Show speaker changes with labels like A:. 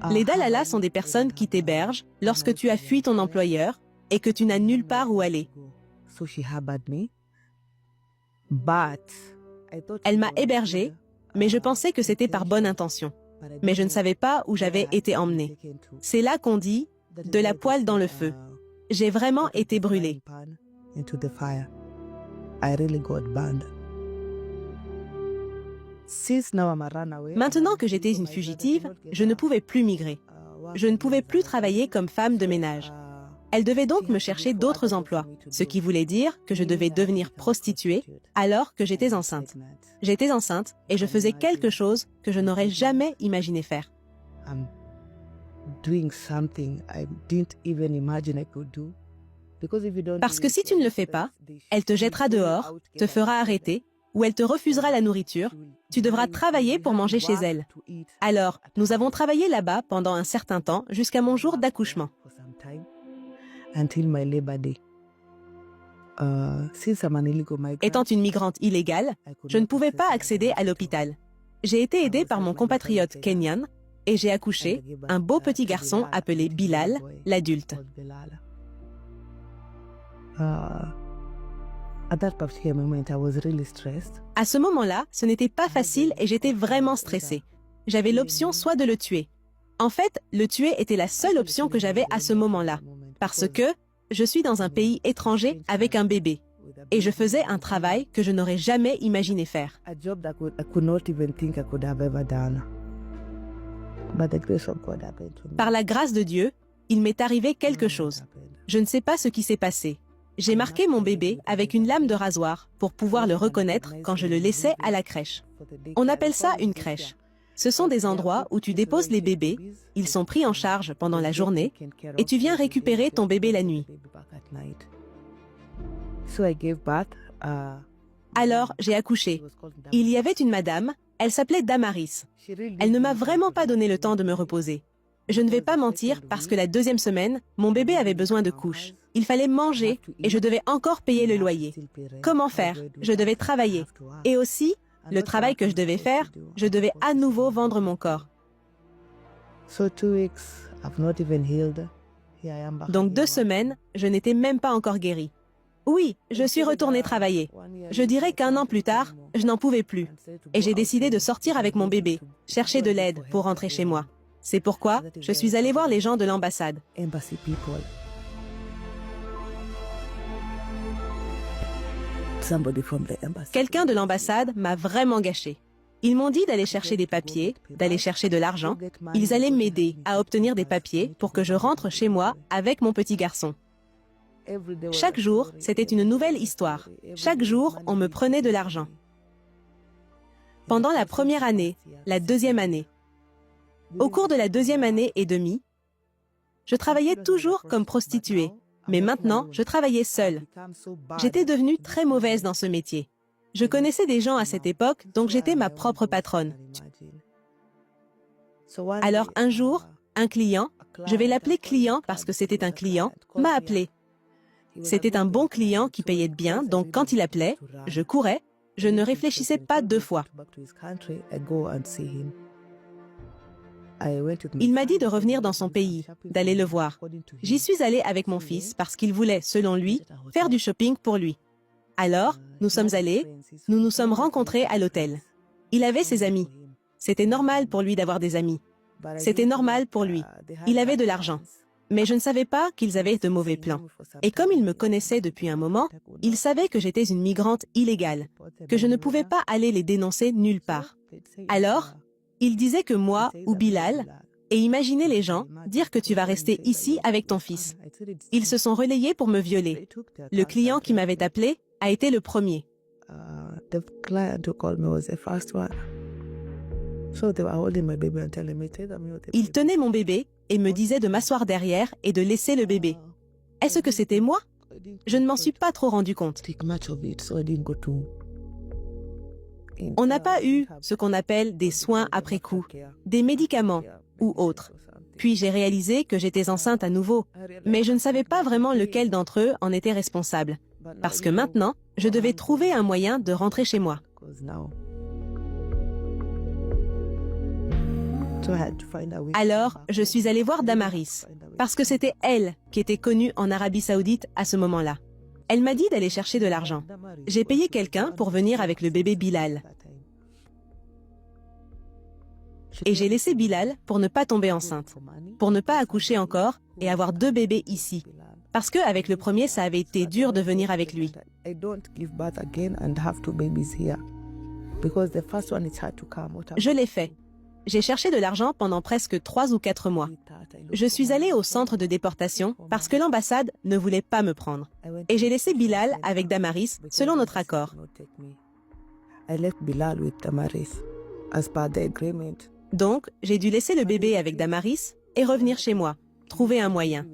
A: Les dalalas sont des personnes qui t'hébergent lorsque tu as fui ton employeur et que tu n'as nulle part où aller. Elle m'a hébergée, mais je pensais que c'était par bonne intention. Mais je ne savais pas où j'avais été emmenée. C'est là qu'on dit « de la poêle dans le feu ». J'ai vraiment été brûlée. Maintenant que j'étais une fugitive, je ne pouvais plus migrer. Je ne pouvais plus travailler comme femme de ménage. Elle devait donc me chercher d'autres emplois, ce qui voulait dire que je devais devenir prostituée alors que j'étais enceinte. J'étais enceinte et je faisais quelque chose que je n'aurais jamais imaginé faire. Parce que si tu ne le fais pas, elle te jettera dehors, te fera arrêter, ou elle te refusera la nourriture. Tu devras travailler pour manger chez elle. Alors, nous avons travaillé là-bas pendant un certain temps jusqu'à mon jour d'accouchement. Étant une migrante illégale, je ne pouvais pas accéder à l'hôpital. J'ai été aidée par mon compatriote kenyan et j'ai accouché un beau petit garçon appelé Bilal, l'adulte. À ce moment-là, ce n'était pas facile et j'étais vraiment stressée. J'avais l'option soit de le tuer. En fait, le tuer était la seule option que j'avais à ce moment-là, parce que je suis dans un pays étranger avec un bébé et je faisais un travail que je n'aurais jamais imaginé faire. Par la grâce de Dieu, il m'est arrivé quelque chose. Je ne sais pas ce qui s'est passé. J'ai marqué mon bébé avec une lame de rasoir pour pouvoir le reconnaître quand je le laissais à la crèche. On appelle ça une crèche. Ce sont des endroits où tu déposes les bébés, ils sont pris en charge pendant la journée et tu viens récupérer ton bébé la nuit. Alors, j'ai accouché. Il y avait une madame, elle s'appelait Damaris. Elle ne m'a vraiment pas donné le temps de me reposer. Je ne vais pas mentir parce que la deuxième semaine, mon bébé avait besoin de couches. Il fallait manger et je devais encore payer le loyer. Comment faire? Je devais travailler. Et aussi, le travail que je devais faire, je devais à nouveau vendre mon corps. Donc 2 semaines, je n'étais même pas encore guérie. Oui, je suis retournée travailler. Je dirais qu'1 an plus tard, je n'en pouvais plus. Et j'ai décidé de sortir avec mon bébé, chercher de l'aide pour rentrer chez moi. C'est pourquoi je suis allée voir les gens de l'ambassade. Quelqu'un de l'ambassade m'a vraiment gâchée. Ils m'ont dit d'aller chercher des papiers, d'aller chercher de l'argent. Ils allaient m'aider à obtenir des papiers pour que je rentre chez moi avec mon petit garçon. Chaque jour, c'était une nouvelle histoire. Chaque jour, on me prenait de l'argent. Pendant la première année, la deuxième année. Au cours de la 2e année et demie, je travaillais toujours comme prostituée, mais maintenant, je travaillais seule. J'étais devenue très mauvaise dans ce métier. Je connaissais des gens à cette époque, donc j'étais ma propre patronne. Alors un jour, un client, je vais l'appeler client parce que c'était un client, m'a appelé. C'était un bon client qui payait bien, donc quand il appelait, je courais, je ne réfléchissais pas 2 fois. Il m'a dit de revenir dans son pays, d'aller le voir. J'y suis allée avec mon fils parce qu'il voulait, selon lui, faire du shopping pour lui. Alors, nous sommes allés, nous nous sommes rencontrés à l'hôtel. Il avait ses amis. C'était normal pour lui d'avoir des amis. C'était normal pour lui. Il avait de l'argent. Mais je ne savais pas qu'ils avaient de mauvais plans. Et comme il me connaissait depuis un moment, il savait que j'étais une migrante illégale, que je ne pouvais pas aller les dénoncer nulle part. Alors, il disait que moi ou Bilal, et imaginez les gens, dire que tu vas rester ici avec ton fils. Ils se sont relayés pour me violer. Le client qui m'avait appelé a été le premier. Il tenait mon bébé et me disait de m'asseoir derrière et de laisser le bébé. Est-ce que c'était moi? Je ne m'en suis pas trop rendu compte. On n'a pas eu ce qu'on appelle des soins après coup, des médicaments ou autres. Puis j'ai réalisé que j'étais enceinte à nouveau, mais je ne savais pas vraiment lequel d'entre eux en était responsable. Parce que maintenant, je devais trouver un moyen de rentrer chez moi. Alors, je suis allée voir Damaris, parce que c'était elle qui était connue en Arabie Saoudite à ce moment-là. Elle m'a dit d'aller chercher de l'argent. J'ai payé quelqu'un pour venir avec le bébé Bilal. Et j'ai laissé Bilal pour ne pas tomber enceinte, pour ne pas accoucher encore et avoir 2 bébés ici. Parce qu'avec le premier, ça avait été dur de venir avec lui. Je l'ai fait. J'ai cherché de l'argent pendant presque 3 ou 4 mois. Je suis allée au centre de déportation parce que l'ambassade ne voulait pas me prendre. Et j'ai laissé Bilal avec Damaris selon notre accord. Donc, j'ai dû laisser le bébé avec Damaris et revenir chez moi, trouver un moyen.